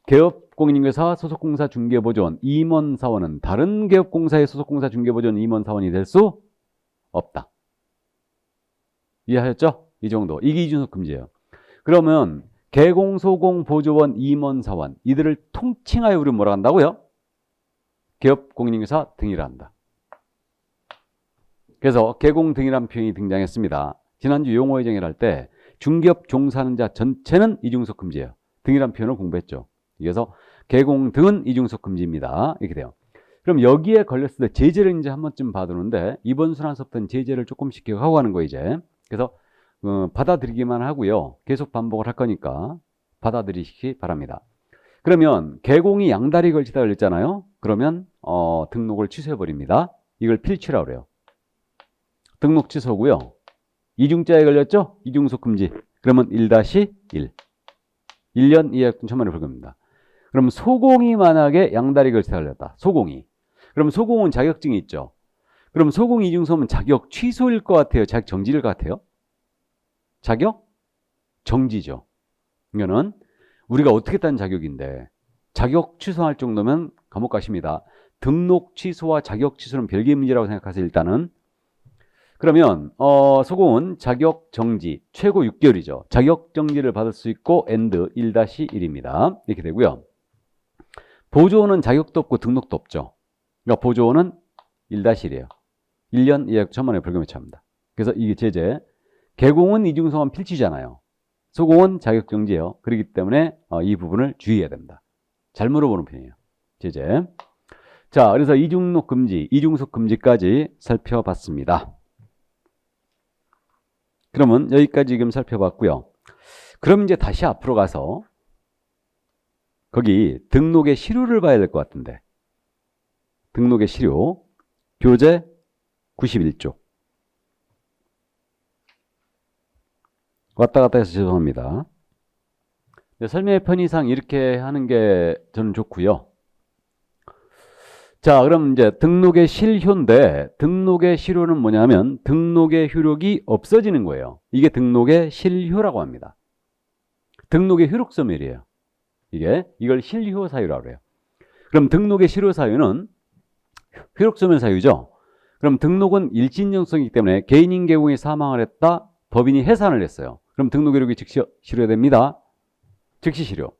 개업공인인계사, 소속공사, 중개보조원, 임원사원은 다른 개업공사의 소속공사, 중개보조원, 임원사원이 될 수 없다. 이해하셨죠? 이 정도. 이게 이중소속 금지예요. 그러면 개공, 소공, 보조원, 임원사원 이들을 통칭하여 우리는 뭐라 한다고요? 개업공인인계사 등이라 한다. 그래서 개공 등이라는 표현이 등장했습니다. 지난주 용어의 정의를 할 때 중개업 종사하는 자 전체는 이중소속 금지예요. 등이라는 표현을 공부했죠. 그래서 개공 등은 이중소속 금지입니다. 이렇게 돼요. 그럼 여기에 걸렸을 때 제재를 이제 한 번쯤 봐두는데 이번 순환서부터는 제재를 조금씩 기억하고 가는 거예요, 이제. 그래서 받아들이기만 하고요. 계속 반복을 할 거니까 받아들이시기 바랍니다. 그러면 개공이 양다리 걸치다 걸렸잖아요. 그러면 등록을 취소해 버립니다. 이걸 필취라고 그래요. 등록 취소고요. 이중자에 걸렸죠? 이중소 금지. 그러면 1-1. 1년 이하였던 1,000만 원이 벌금입니다. 그럼 소공이 만약에 양다리 걸쇠 걸렸다. 소공이. 그럼 소공은 자격증이 있죠. 그럼 소공 이중소면 자격 취소일 것 같아요? 자격 정지일 것 같아요? 자격 정지죠. 이거는 우리가 어떻게 딴 자격인데 자격 취소할 정도면 감옥 가십니다. 등록 취소와 자격 취소는 별개의 문제라고 생각하세요. 일단은. 그러면 소공은 자격 정지 최고 6개월이죠. 자격 정지를 받을 수 있고 and 1-1입니다. 이렇게 되고요. 보조원은 자격도 없고 등록도 없죠. 그러니까 보조원은 1-1이에요. 1년 이하 1,000만 원의 벌금에 처합니다. 그래서 이게 제재. 개공은 이중소만 필치잖아요. 소공은 자격 정지예요. 그렇기 때문에 이 부분을 주의해야 됩니다. 잘 물어보는 편이에요. 제재. 자, 그래서 이중록 금지, 이중속 금지까지 살펴봤습니다. 그러면 여기까지 지금 살펴봤고요. 그럼 이제 다시 앞으로 가서 거기 등록의 실효를 봐야 될 것 같은데. 등록의 실효. 교재 91조. 왔다 갔다 해서 죄송합니다. 설명의 편의상 이렇게 하는 게 저는 좋고요. 자, 그럼 이제 등록의 실효인데 등록의 실효는 뭐냐면 등록의 효력이 없어지는 거예요. 이게 등록의 실효라고 합니다. 등록의 효력 소멸이에요. 이걸 실효 사유라고 그래요. 그럼 등록의 실효 사유는 효력 소멸 사유죠. 그럼 등록은 일진정성이기 때문에 개인인 개공이 사망을 했다. 법인이 해산을 했어요. 그럼 등록 효력이 즉시 실효됩니다. 즉시 실효.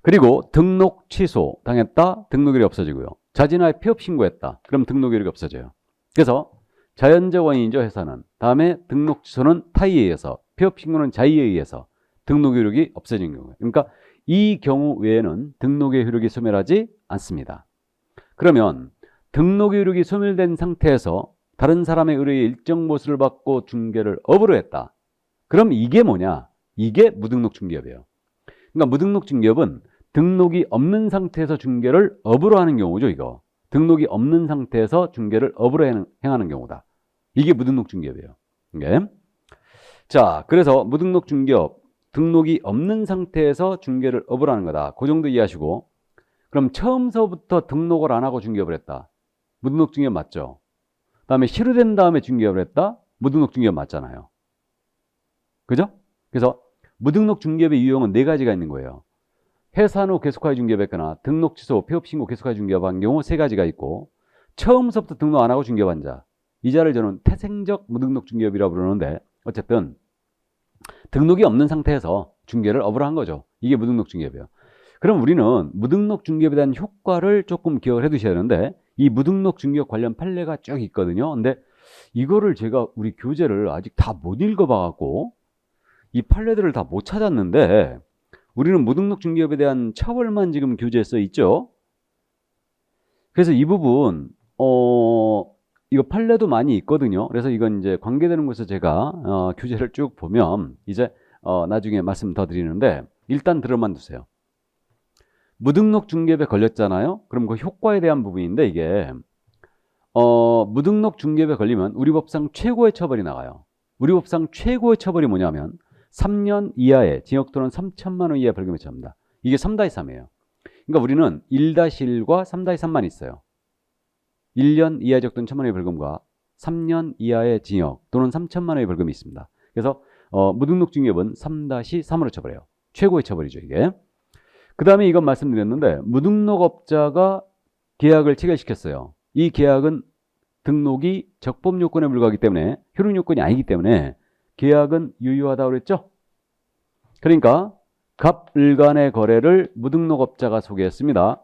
그리고 등록 취소 당했다. 등록 효력이 없어지고요. 자진하에 폐업 신고했다. 그럼 등록 효력이 없어져요. 그래서 자연적 원인이죠. 해산은. 다음에 등록 취소는 타의에 의해서, 폐업 신고는 자의에 의해서 등록 효력이 없어진 경우예요. 그러니까 이 경우 외에는 등록의 효력이 소멸하지 않습니다. 그러면 등록의 효력이 소멸된 상태에서 다른 사람의 의뢰에 일정 보수를 받고 중개를 업으로 했다. 그럼 이게 뭐냐? 이게 무등록 중개업이에요. 그러니까 무등록 중개업은 등록이 없는 상태에서 중개를 업으로 하는 경우죠. 이거. 등록이 없는 상태에서 중개를 업으로 행하는 경우다. 이게 무등록 중개업이에요. 이게. 자, 그래서 무등록 중개업, 등록이 없는 상태에서 중개를 업으로 하는 거다. 그 정도 이해하시고. 그럼 처음서부터 등록을 안 하고 중개업을 했다. 무등록 중개업 맞죠? 다음에 실효된 다음에 중개업을 했다? 무등록 중개업 맞잖아요. 그죠? 그래서 무등록 중개업의 유형은 4가지가 있는 거예요. 해산 후 계속하여 중개업했거나 등록 취소, 폐업 신고 계속하여 중개업한 경우 3가지가 있고 처음서부터 등록 안 하고 중개업한 자. 이 자를 저는 태생적 무등록 중개업이라고 부르는데 어쨌든 등록이 없는 상태에서 중개를 업으로 한 거죠. 이게 무등록 중개업이에요. 그럼 우리는 무등록 중개업에 대한 효과를 조금 기억을 해 두셔야 되는데 이 무등록 중개업 관련 판례가 쭉 있거든요. 근데 이거를 제가 우리 교재를 아직 다 못 읽어봐갖고 이 판례들을 다 못 찾았는데 우리는 무등록 중개업에 대한 처벌만 지금 교재에 써 있죠. 그래서 이 부분 이거 판례도 많이 있거든요. 그래서 이건 이제 관계되는 곳에서 제가 교재를 쭉 보면 이제 나중에 말씀 더 드리는데 일단 들어만 두세요. 무등록 중개업에 걸렸잖아요. 그럼 그 효과에 대한 부분인데 이게 무등록 중개업에 걸리면 우리 법상 최고의 처벌이 나가요. 우리 법상 최고의 처벌이 뭐냐면 3년 이하의 징역 또는 3천만 원 이하의 벌금에 처합니다. 이게 3-3이에요. 그러니까 우리는 1-1과 3-3만 있어요. 1년 이하의 적던 1,000만 원의 벌금과 3년 이하의 징역 또는 3천만 원의 벌금이 있습니다. 그래서 무등록 중개업은 3-3으로 처벌해요. 최고의 처벌이죠, 이게. 그 다음에 이건 말씀드렸는데 무등록업자가 계약을 체결시켰어요. 이 계약은 등록이 적법 요건에 불과하기 때문에 효력 요건이 아니기 때문에 계약은 유효하다고 그랬죠? 그러니까 갑을 간의 거래를 무등록업자가 소개했습니다.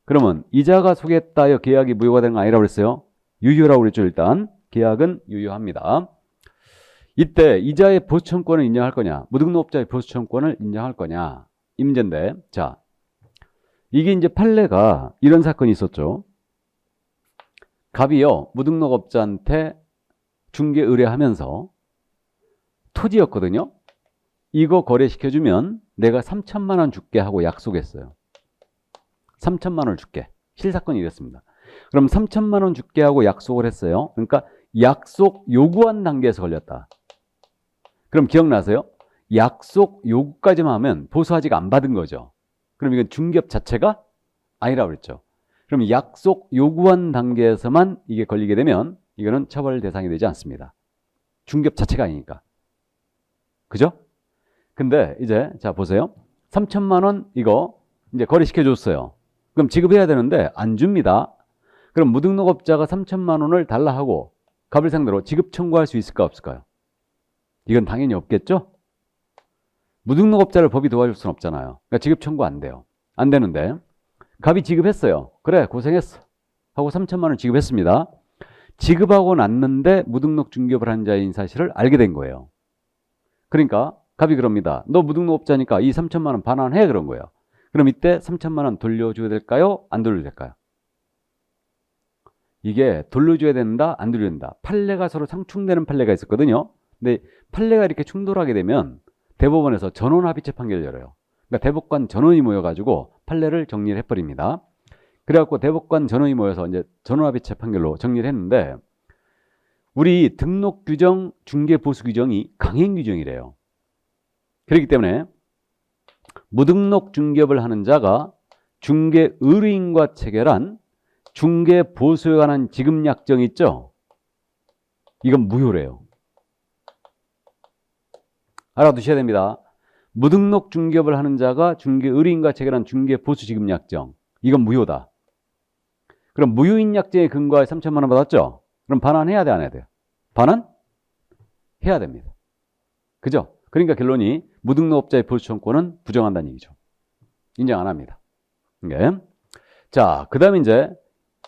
그러면 이자가 소개했다 하여 계약이 무효가 되는 거 아니라고 그랬어요? 유효라고 그랬죠. 일단 계약은 유효합니다. 이때 이자의 보수청권을 인정할 거냐 무등록업자의 보수청권을 인정할 거냐 이 문제인데 자 이게 이제 판례가 이런 사건이 있었죠. 갑이요 무등록업자한테 중개 의뢰하면서 토지였거든요. 이거 거래시켜주면 내가 3천만 원 줄게 하고 약속했어요. 3천만 원을 줄게. 실사건이 이랬습니다. 그럼 3천만 원 줄게 하고 약속을 했어요. 그러니까 약속 요구한 단계에서 걸렸다. 그럼 기억나세요? 약속 요구까지만 하면 보수 아직 안 받은 거죠. 그럼 이건 중개업 자체가 아니라고 그랬죠. 그럼 약속 요구한 단계에서만 이게 걸리게 되면 이거는 처벌 대상이 되지 않습니다. 중개업 자체가 아니니까. 그죠? 근데 이제 자 보세요. 3천만 원 이거 이제 거래시켜 줬어요. 그럼 지급해야 되는데 안 줍니다. 그럼 무등록업자가 3천만 원을 달라 하고 갑을 상대로 지급 청구할 수 있을까 없을까요? 이건 당연히 없겠죠? 무등록업자를 법이 도와줄 수는 없잖아요. 그러니까 지급 청구 안 돼요. 안 되는데 갑이 지급했어요. 그래 고생했어 하고 3천만 원 지급했습니다. 지급하고 났는데 무등록 중개업을 한 자인 사실을 알게 된 거예요. 그러니까 갑이 그럽니다. 너 무등록업자니까 이 3천만 원 반환해 그런 거예요. 그럼 이때 3천만 원 돌려줘야 될까요? 안 돌려야 될까요? 이게 돌려줘야 된다, 안 돌려야 된다. 판례가 서로 상충되는 판례가 있었거든요. 근데 판례가 이렇게 충돌하게 되면 대법원에서 전원합의체 판결을 열어요. 그러니까 대법관 전원이 모여가지고 판례를 정리를 해버립니다. 그래갖고 대법관 전원이 모여서 이제 전원합의체 판결로 정리를 했는데 우리 등록 규정, 중개 보수 규정이 강행 규정이래요. 그렇기 때문에 무등록 중개업을 하는 자가 중개 의뢰인과 체결한 중개 보수에 관한 지급 약정이 있죠. 이건 무효래요. 알아두셔야 됩니다. 무등록 중개업을 하는 자가 중개 의뢰인과 체결한 중개 보수 지급 약정 이건 무효다. 그럼 무효인 약정에 근거해 3천만 원 받았죠? 그럼 반환해야 돼, 안 해야 돼요? 반환해야 됩니다. 그죠? 그러니까 결론이 무등록업자의 보수 청구권은 부정한다는 얘기죠. 인정 안 합니다. 네. 자, 그 다음에 이제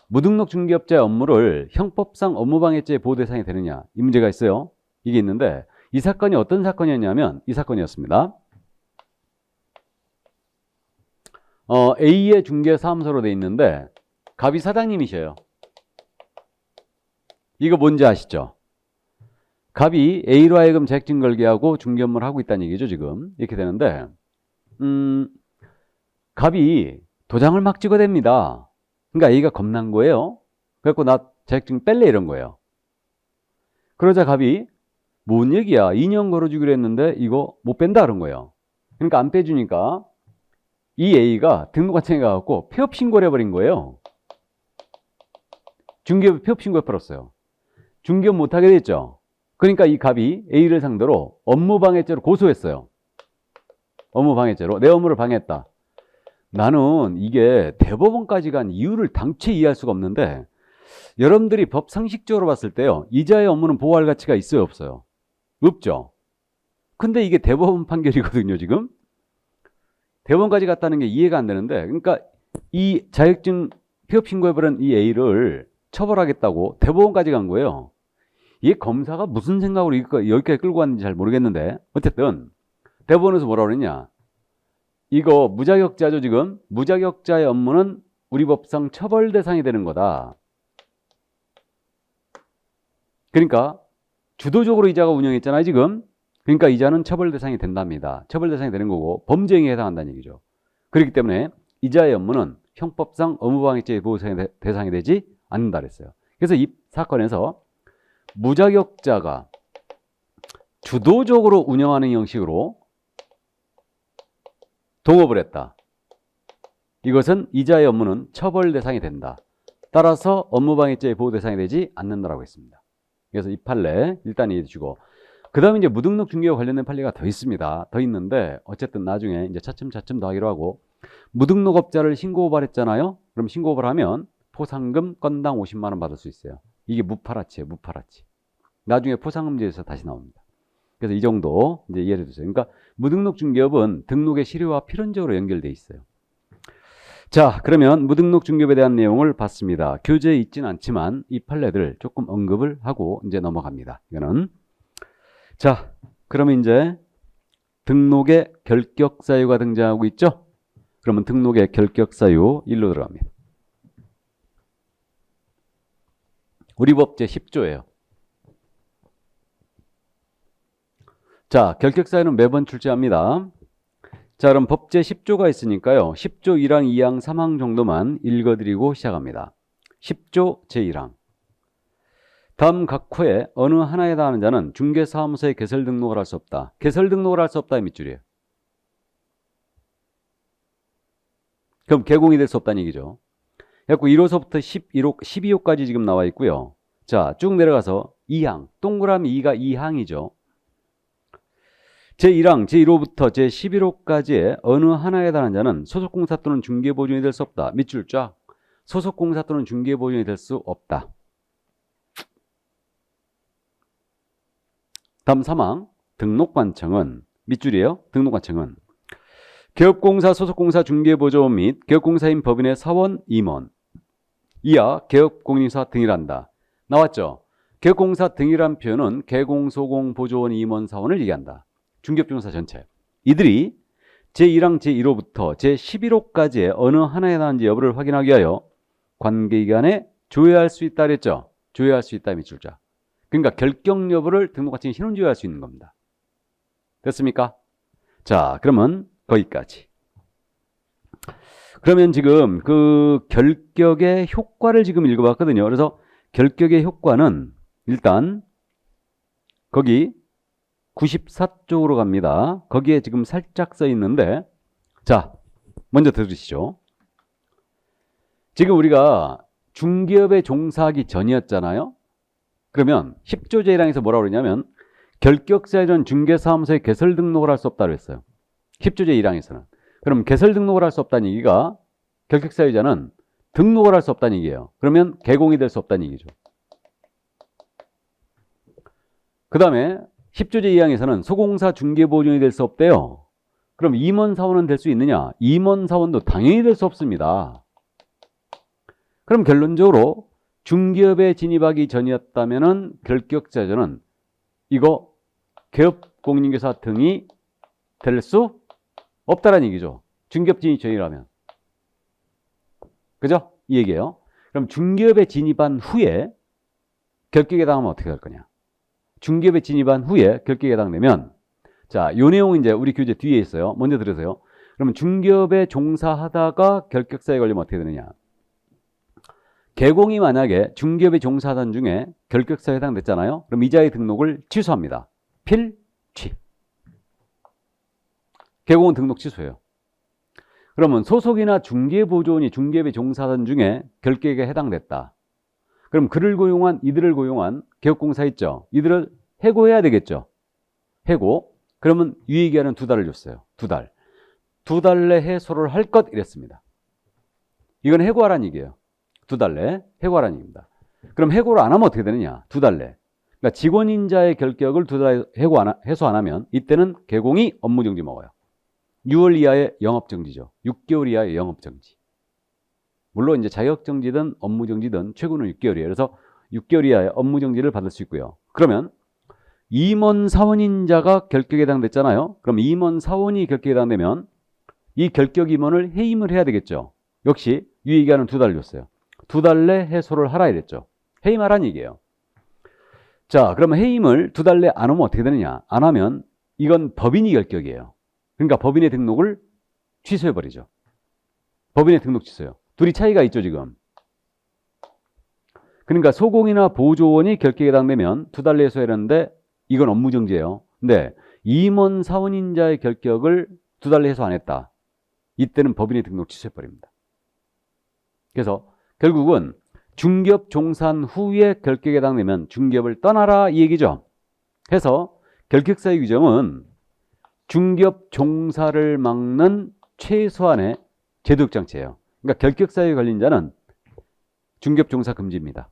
무등록 중개업자의 업무를 형법상 업무방해죄의 보호 대상이 되느냐 이 문제가 있어요. 이게 있는데 이 사건이 어떤 사건이었냐면 이 사건이었습니다. A의 중개사무소로 돼 있는데 갑이 사장님이셔요. 이거 뭔지 아시죠? 갑이 A로 하여금 자격증 걸게 하고 중개 업무를 하고 있다는 얘기죠. 지금 이렇게 되는데 갑이 도장을 막 찍어댑니다. 그러니까 A가 겁난 거예요. 그래갖고 나 자격증 뺄래 이런 거예요. 그러자 갑이 뭔 얘기야 2년 걸어주기로 했는데 이거 못 뺀다 그런 거예요. 그러니까 안 빼주니까 이 A가 등록관청에 가갖고 폐업 신고를 해버린 거예요. 중개업에 폐업 신고해버렸어요. 중개업 못하게 됐죠. 그러니까 이 갑이 A를 상대로 업무방해죄로 고소했어요. 업무방해죄로 내 업무를 방해했다. 나는 이게 대법원까지 간 이유를 당최 이해할 수가 없는데 여러분들이 법 상식적으로 봤을 때요. 이자의 업무는 보호할 가치가 있어요 없어요? 없죠. 근데 이게 대법원 판결이거든요 지금. 대법원까지 갔다는 게 이해가 안 되는데 그러니까 이 자격증 폐업 신고해버린 이 A를 처벌하겠다고 대법원까지 간 거예요. 이 검사가 무슨 생각으로 여기까지 끌고 왔는지 잘 모르겠는데 어쨌든 대법원에서 뭐라고 그랬냐. 이거 무자격자죠 지금. 무자격자의 업무는 우리 법상 처벌 대상이 되는 거다. 그러니까 주도적으로 이자가 운영했잖아요 지금. 그러니까 이자는 처벌 대상이 된답니다. 처벌 대상이 되는 거고 범죄 행위에 해당한다는 얘기죠. 그렇기 때문에 이자의 업무는 형법상 업무방해죄의 보호 대상이 되지 않는다 그랬어요. 그래서 이 사건에서 무자격자가 주도적으로 운영하는 형식으로 동업을 했다. 이것은 이자의 업무는 처벌 대상이 된다. 따라서 업무방해죄의 보호 대상이 되지 않는다라고 했습니다. 그래서 이 판례 일단 이해해 주시고 그 다음에 이제 무등록 중개와 관련된 판례가 더 있습니다. 더 있는데 어쨌든 나중에 이제 차츰 더 하기로 하고 무등록업자를 신고고발했잖아요. 그럼 신고고발하면 포상금 건당 50만 원 받을 수 있어요. 이게 무파라치예요. 무파라치. 나중에 포상금제에서 다시 나옵니다. 그래서 이 정도 이제 이해해 주세요. 그러니까 무등록 중개업은 등록의 실효와 필연적으로 연결돼 있어요. 자, 그러면 무등록 중개업에 대한 내용을 봤습니다. 교재에 있지는 않지만 이 판례들 조금 언급을 하고 이제 넘어갑니다. 이거는 자, 그러면 이제 등록의 결격 사유가 등장하고 있죠? 그러면 등록의 결격 사유 1로 들어갑니다. 우리 법 제10조예요. 자, 결격 사유는 매번 출제합니다. 자, 그럼 법 제10조가 있으니까요. 10조 1항, 2항, 3항 정도만 읽어드리고 시작합니다. 10조 제1항. 다음 각 호에 어느 하나에 해당하는 자는 중개사무소에 개설 등록을 할 수 없다. 개설 등록을 할 수 없다 이 밑줄이에요. 그럼 개공이 될 수 없다는 얘기죠. 그래서 1호서부터 12호까지 지금 나와 있고요. 자, 쭉 내려가서 2항, 동그라미 2가 2항이죠. 제1항, 제1호부터 제11호까지의 어느 하나에 해당하는 자는 소속공사 또는 중개보증이 될 수 없다. 밑줄 쫙. 소속공사 또는 중개보증이 될 수 없다. 다음 3항, 등록관청은 밑줄이에요. 등록관청은 개업공사, 소속공사, 중개보조원 및 개업공사인 법인의 사원, 임원, 이하 개업공인사 등이란다. 나왔죠? 개업공사 등이란 표현은 개공, 소공, 보조원, 임원, 사원을 얘기한다. 중개업종사 전체. 이들이 제1항 제1호부터 제11호까지의 어느 하나에 해당하는지 여부를 확인하기 위하여 관계기관에 조회할 수 있다 그랬죠? 조회할 수 있다 밑줄자. 그러니까 결격 여부를 등록관청이 신원 조회할 수 있는 겁니다. 됐습니까? 자, 그러면 거기까지. 그러면 지금 그 결격의 효과를 지금 읽어봤거든요. 그래서 결격의 효과는 일단 거기 94쪽으로 갑니다. 거기에 지금 살짝 써 있는데, 자, 먼저 들으시죠. 지금 우리가 중개업에 종사하기 전이었잖아요. 그러면 10조 제1항에서 뭐라고 그러냐면 결격사유 전 중개사무소에 개설 등록을 할 수 없다고 했어요. 10조 제1항에서는. 그럼 개설 등록을 할 수 없다는 얘기가 결격사유자는 등록을 할 수 없다는 얘기예요. 그러면 개공이 될 수 없다는 얘기죠. 그 다음에 10조 제2항에서는 소공사 중개보증이 될 수 없대요. 그럼 임원사원은 될 수 있느냐? 임원사원도 당연히 될 수 없습니다. 그럼 결론적으로 중개업에 진입하기 전이었다면은 결격사유자는 이거 개업공인중개사 등이 될 수 없다라는 얘기죠. 중개업 진입 전이라면. 그죠? 이 얘기예요. 그럼 중개업에 진입한 후에 결격에 해당하면 어떻게 할 거냐? 중개업에 진입한 후에 결격에 해당되면, 자, 요 내용은 이제 우리 교재 뒤에 있어요. 먼저 들으세요. 그러면 중개업에 종사하다가 결격사유에 걸리면 어떻게 되느냐? 개공이 만약에 중개업에 종사하던 중에 결격사유에 해당됐잖아요. 그럼 이자의 등록을 취소합니다. 필취. 개공은 등록 취소예요. 그러면 소속이나 중개보조원이 중개업에 종사하던 중에 결격에 해당됐다. 그럼 이들을 고용한 개업공사 있죠. 이들을 해고해야 되겠죠. 해고. 그러면 유예기한은 2달을 줬어요. 2달. 2달 내 해소를 할 것 이랬습니다. 이건 해고하라는 얘기예요. 2달 내 해고하라는 얘기입니다. 그럼 해고를 안 하면 어떻게 되느냐? 2달 내. 그러니까 직원인자의 결격을 2달 해소 안 하면 이때는 개공이 업무정지 먹어요. 6월 이하의 영업정지죠. 6개월 이하의 영업정지. 물론 이제 자격정지든 업무정지든 최고는 6개월이에요. 그래서 6개월 이하의 업무정지를 받을 수 있고요. 그러면 임원 사원인자가 결격에 해당됐잖아요. 그럼 임원 사원이 결격에 해당되면 이 결격 임원을 해임을 해야 되겠죠. 역시 유예기한은 2달 줬어요. 2달 내 해소를 하라 이랬죠. 해임하라는 얘기예요. 자, 그러면 해임을 2달 내 안 하면 어떻게 되느냐? 안 하면 이건 법인이 결격이에요. 그러니까 법인의 등록을 취소해버리죠. 법인의 등록 취소요. 둘이 차이가 있죠, 지금. 그러니까 소공이나 보조원이 결격에 해당되면 2달 내에 해소해야 하는데 이건 업무정지예요. 근데 임원 사원인자의 결격을 2달 내에 해소 안 했다. 이때는 법인의 등록 취소해버립니다. 그래서 결국은 중개업 종사한 후에 결격에 해당되면 중개업을 떠나라 이 얘기죠. 해서 결격사유 규정은 중개업 종사를 막는 최소한의 제도적 장치예요. 그러니까 결격사유에 걸린 자는 중개업 종사 금지입니다.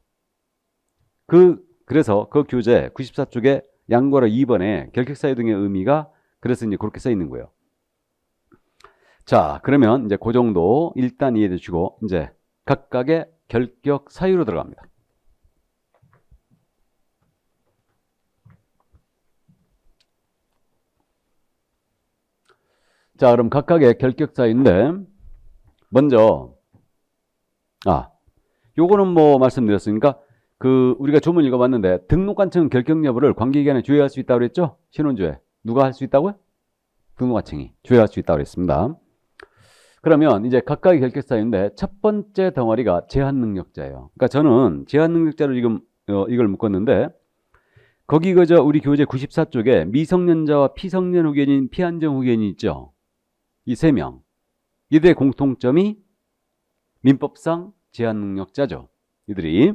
그래서 그 교재 94쪽에 양괄호 2번에 결격사유 등의 의미가 그래서 이제 그렇게 써 있는 거예요. 자, 그러면 이제 그 정도 일단 이해해 주시고 이제 각각의 결격 사유로 들어갑니다. 자, 그럼 각각의 결격 사유인데 먼저 요거는 뭐 말씀드렸으니까 우리가 조문 읽어봤는데 등록관청은 결격 여부를 관계기관에 조회할 수 있다고 그랬죠? 신원조회. 누가 할 수 있다고요? 등록관청이 조회할 수 있다고 그랬습니다. 그러면 이제 각각의 결격사유인데 첫 번째 덩어리가 제한능력자예요. 그러니까 저는 제한능력자로 지금 이걸 묶었는데 거기 그저 우리 교재 94쪽에 미성년자와 피성년 후견인, 피한정 후견인 있죠. 이 세 명. 이들의 공통점이 민법상 제한능력자죠. 이들이.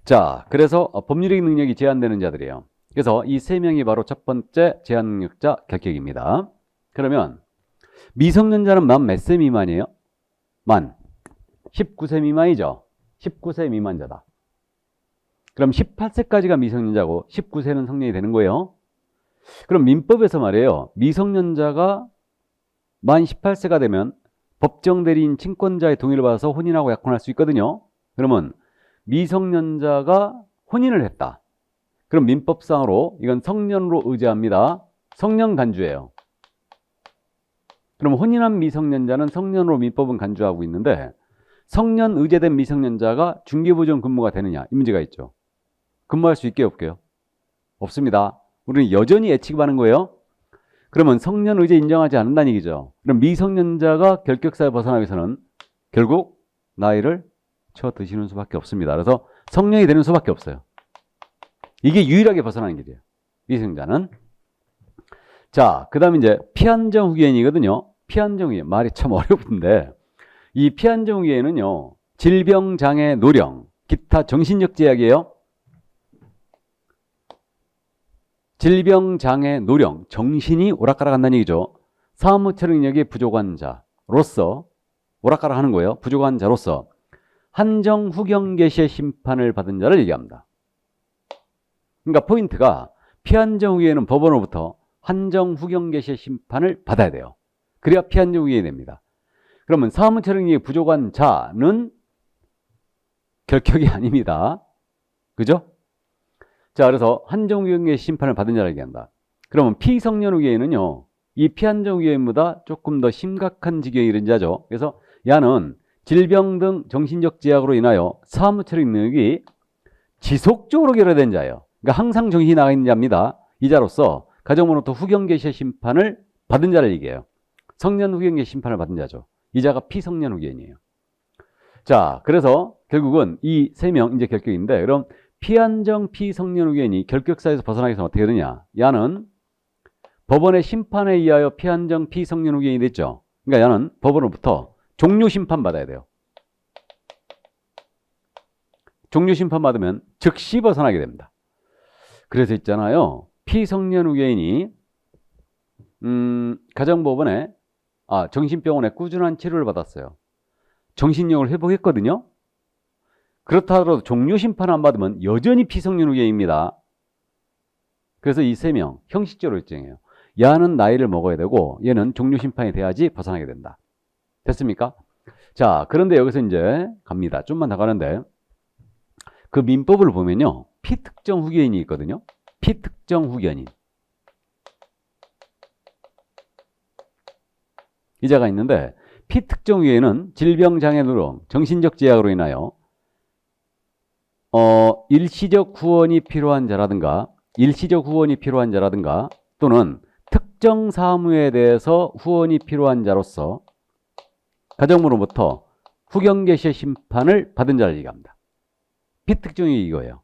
자, 그래서 법률적 능력이 제한되는 자들이에요. 그래서 이 세 명이 바로 첫 번째 제한능력자 결격입니다. 그러면 미성년자는 만 몇 세 미만이에요? 만 19세 미만이죠. 19세 미만자다. 그럼 18세까지가 미성년자고 19세는 성년이 되는 거예요. 그럼 민법에서 말이에요. 미성년자가 만 18세가 되면 법정 대리인 친권자의 동의를 받아서 혼인하고 약혼할 수 있거든요. 그러면 미성년자가 혼인을 했다. 그럼 민법상으로 이건 성년으로 의제합니다. 성년 간주예요. 그럼 혼인한 미성년자는 성년으로 민법은 간주하고 있는데 성년 의제된 미성년자가 중개보증 근무가 되느냐 이 문제가 있죠. 근무할 수 있게 없게요? 없습니다. 우리는 여전히 애 취급하는 거예요. 그러면 성년 의제 인정하지 않는다는 얘기죠. 그럼 미성년자가 결격사에 벗어나기 위해서는 결국 나이를 쳐 드시는 수밖에 없습니다. 그래서 성년이 되는 수밖에 없어요. 이게 유일하게 벗어나는 길이에요. 미성년자는. 자, 그 다음에 이제 피한정 후견이거든요. 피한정 후견. 말이 참 어렵던데 이 피한정 후견은요. 질병, 장애, 노령, 기타 정신적 제약이에요. 질병, 장애, 노령, 정신이 오락가락한다는 얘기죠. 사무처 능력이 부족한 자로서 오락가락하는 거예요. 부족한 자로서 한정 후견 개시의 심판을 받은 자를 얘기합니다. 그러니까 포인트가 피한정 후견은 법원으로부터 한정 후견 개시의 심판을 받아야 돼요. 그래야 피한정 후견이 됩니다. 그러면 사무처 능력이 부족한 자는 결격이 아닙니다. 그죠? 자, 그래서 한정 후견 개시 심판을 받은 자를 얘기한다. 그러면 피성년 후견인은요, 이 피한정 후견인보다 조금 더 심각한 지경에 이른 자죠. 그래서 야는 질병 등 정신적 제약으로 인하여 사무처력 능력이 지속적으로 결여된 자예요. 그러니까 항상 정신이 나가 있는 자입니다. 이 자로서 가정으로부터 후견 개시의 심판을 받은 자를 얘기해요. 성년 후견 개시 심판을 받은 자죠. 이 자가 피성년 후견이에요. 자, 그래서 결국은 이 세 명 이제 결격인데, 그럼 피한정 피성년 후견이 결격사에서 벗어나기 위해서 어떻게 되느냐? 야는 법원의 심판에 의하여 피한정 피성년 후견이 됐죠. 그러니까 야는 법원으로부터 종료 심판 받아야 돼요. 종료 심판 받으면 즉시 벗어나게 됩니다. 그래서 있잖아요. 피성년 후견인이 가정법원에 정신병원에 꾸준한 치료를 받았어요. 정신력을 회복했거든요. 그렇다 하더라도 종료 심판 안 받으면 여전히 피성년 후견입니다. 그래서 이 세 명 형식적으로 일정해요. 야는 나이를 먹어야 되고 얘는 종료 심판이 돼야지 벗어나게 된다. 됐습니까? 자, 그런데 여기서 이제 갑니다. 좀만 더 가는데 그 민법을 보면요. 피특정 후견인이 있거든요. 피특정 후견인. 이 자가 있는데 피특정 후견인은 질병, 장애, 노령, 정신적 제약으로 인하여 일시적 후원이 필요한 자라든가 또는 특정 사무에 대해서 후원이 필요한 자로서 가정으로부터 후견 개시의 심판을 받은 자를 얘기합니다. 피특정이 이거예요.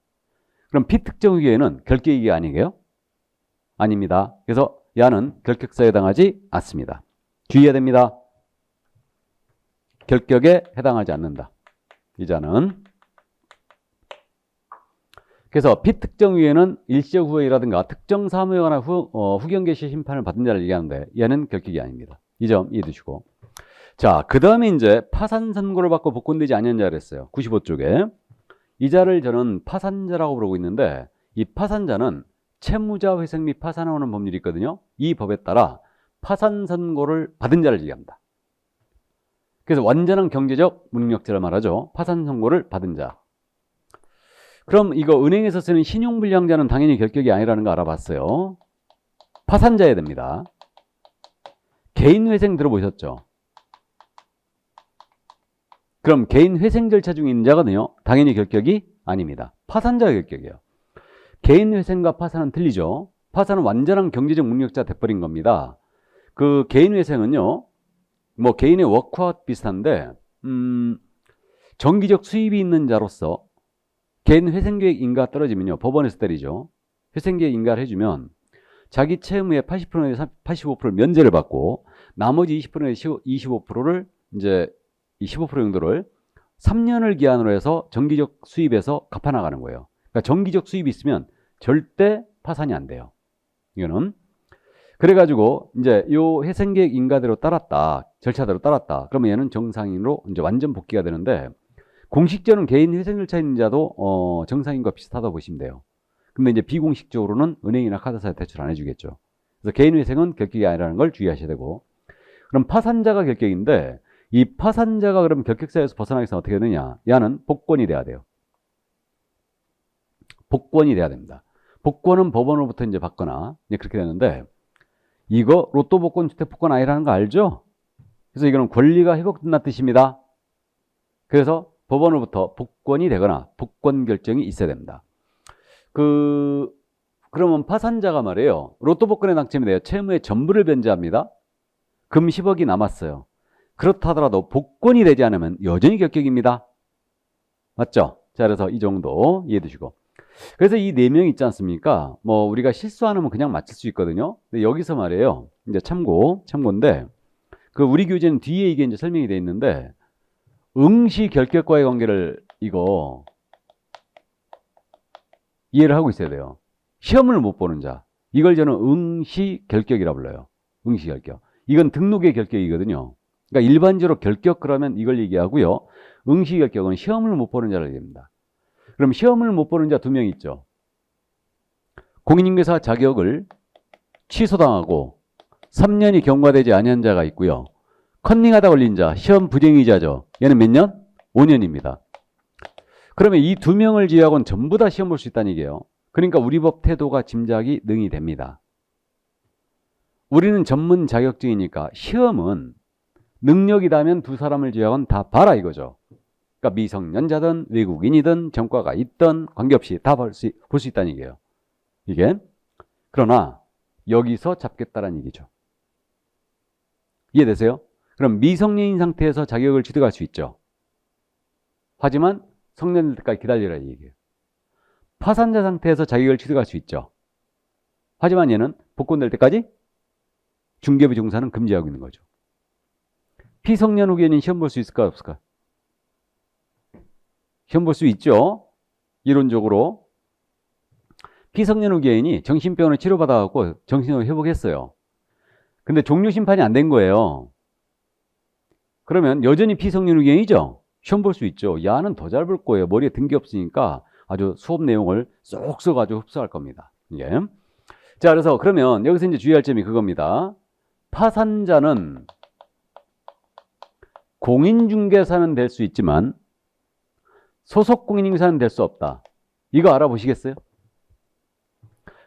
그럼 피특정 후견은 결격이 아니게요? 아닙니다. 그래서 야는 결격사에 해당하지 않습니다. 주의해야 됩니다. 결격에 해당하지 않는다. 이 자는. 그래서 피특정 후견은 일시적 후원이라든가 특정 사무에 관한 후견 개시 심판을 받은 자를 얘기하는데 얘는 결격이 아닙니다. 이 점 이해해 두시고. 자, 그 다음에 이제 파산 선고를 받고 복권되지 않은 자를 했어요. 95쪽에. 이 자를 저는 파산자라고 부르고 있는데 이 파산자는 채무자 회생 및 파산하는 법률이 있거든요. 이 법에 따라 파산 선고를 받은 자를 얘기합니다. 그래서 완전한 경제적 무능력자를 말하죠. 파산 선고를 받은 자. 그럼 이거 은행에서 쓰는 신용불량자는 당연히 결격이 아니라는 거 알아봤어요. 파산자여야 됩니다. 개인회생 들어보셨죠? 그럼 개인회생 절차 중에 있는 자거든요. 당연히 결격이 아닙니다. 파산자가 결격이에요. 개인회생과 파산은 틀리죠. 파산은 완전한 경제적 무능력자 돼버린 겁니다. 그 개인회생은요. 뭐 개인의 워크아웃 비슷한데 정기적 수입이 있는 자로서 개인 회생계획 인가 떨어지면요. 법원에서 때리죠. 회생계획 인가를 해주면 자기 채무의 80%에서 85%를 면제를 받고 나머지 20%에서 25%를 이제 이 15% 정도를 3년을 기한으로 해서 정기적 수입에서 갚아나가는 거예요. 그러니까 정기적 수입이 있으면 절대 파산이 안 돼요. 이거는. 그래가지고 이제 요 회생계획 인가대로 따랐다. 절차대로 따랐다. 그러면 얘는 정상인으로 이제 완전 복귀가 되는데 공식적으로는 개인 회생 절차 있는 자도 정상인과 비슷하다고 보시면 돼요. 근데 이제 비공식적으로는 은행이나 카드사에 대출 안 해주겠죠. 그래서 개인 회생은 결격이 아니라는 걸 주의하셔야 되고 그럼 파산자가 결격인데 이 파산자가 그럼 결격사에서 벗어나기 위해서 어떻게 되느냐? 얘는 복권이 돼야 돼요. 복권이 돼야 됩니다. 복권은 법원으로부터 이제 받거나 이제 그렇게 되는데 이거 로또 복권, 주택 복권 아니라는 거 알죠? 그래서 이거는 권리가 회복된다는 뜻입니다. 그래서 법원으로부터 복권이 되거나 복권 결정이 있어야 됩니다. 그러면 파산자가 말이에요. 로또 복권에 당첨이 돼요. 채무의 전부를 변제합니다. 금 10억이 남았어요. 그렇다 하더라도 복권이 되지 않으면 여전히 결격입니다. 맞죠? 자, 그래서 이 정도 이해해 두시고. 그래서 이 네 명 있지 않습니까? 뭐 우리가 실수 안 하면 그냥 맞출 수 있거든요. 근데 여기서 말이에요. 이제 참고인데 우리 교재는 뒤에 이게 이제 설명이 돼 있는데 응시 결격과의 관계를 이거 이해를 하고 있어야 돼요. 시험을 못 보는 자. 이걸 저는 응시 결격이라 불러요. 응시 결격. 이건 등록의 결격이거든요. 그러니까 일반적으로 결격 그러면 이걸 얘기하고요. 응시 결격은 시험을 못 보는 자를 얘기합니다. 그럼 시험을 못 보는 자 2명 있죠. 공인중개사 자격을 취소당하고 3년이 경과되지 아니한 자가 있고요. 컨닝하다 걸린 자, 시험 부정의자죠. 얘는 몇 년? 5년입니다. 그러면 이 2명을 제외하고는 전부 다 시험 볼 수 있다는 얘기예요. 그러니까 우리 법 태도가 짐작이 능히 됩니다. 우리는 전문 자격증이니까 시험은 능력이다면 두 사람을 제외하고는 다 봐라 이거죠. 그러니까 미성년자든 외국인이든 전과가 있든 관계없이 다 볼 수 있다는 얘기예요. 이게. 그러나 여기서 잡겠다라는 얘기죠. 이해되세요? 그럼 미성년인 상태에서 자격을 취득할 수 있죠. 하지만 성년 될 때까지 기다리라는 얘기예요. 파산자 상태에서 자격을 취득할 수 있죠. 하지만 얘는 복권될 때까지 중개부 종사는 금지하고 있는 거죠. 피성년 후견인 시험 볼 수 있을까 없을까? 시험 볼 수 있죠. 이론적으로. 피성년 후견인이 정신병원을 치료받아갖고 정신을 회복했어요. 근데 종료심판이 안 된 거예요. 그러면 여전히 피성년 후견이죠. 시험 볼 수 있죠. 야는 더 잘 볼 거예요. 머리에 든 게 없으니까 아주 수업 내용을 쏙 써가지고 흡수할 겁니다. 이게. 자, 그래서 그러면 여기서 이제 주의할 점이 그겁니다. 파산자는 공인중개사는 될 수 있지만 소속 공인중개사는 될 수 없다. 이거 알아보시겠어요?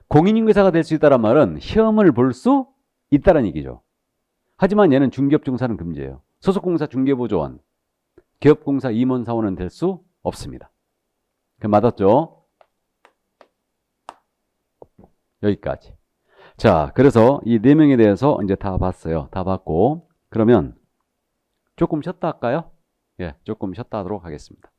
공인중개사가 될 수 있다는 말은 시험을 볼 수 있다는 얘기죠. 하지만 얘는 중개업종사는 금지예요. 소속공사 중개보조원, 기업공사 임원사원은 될 수 없습니다. 맞았죠? 여기까지. 자, 그래서 이 네 명에 대해서 이제 다 봤어요. 다 봤고, 그러면 조금 쉬었다 할까요? 예, 조금 쉬었다 하도록 하겠습니다.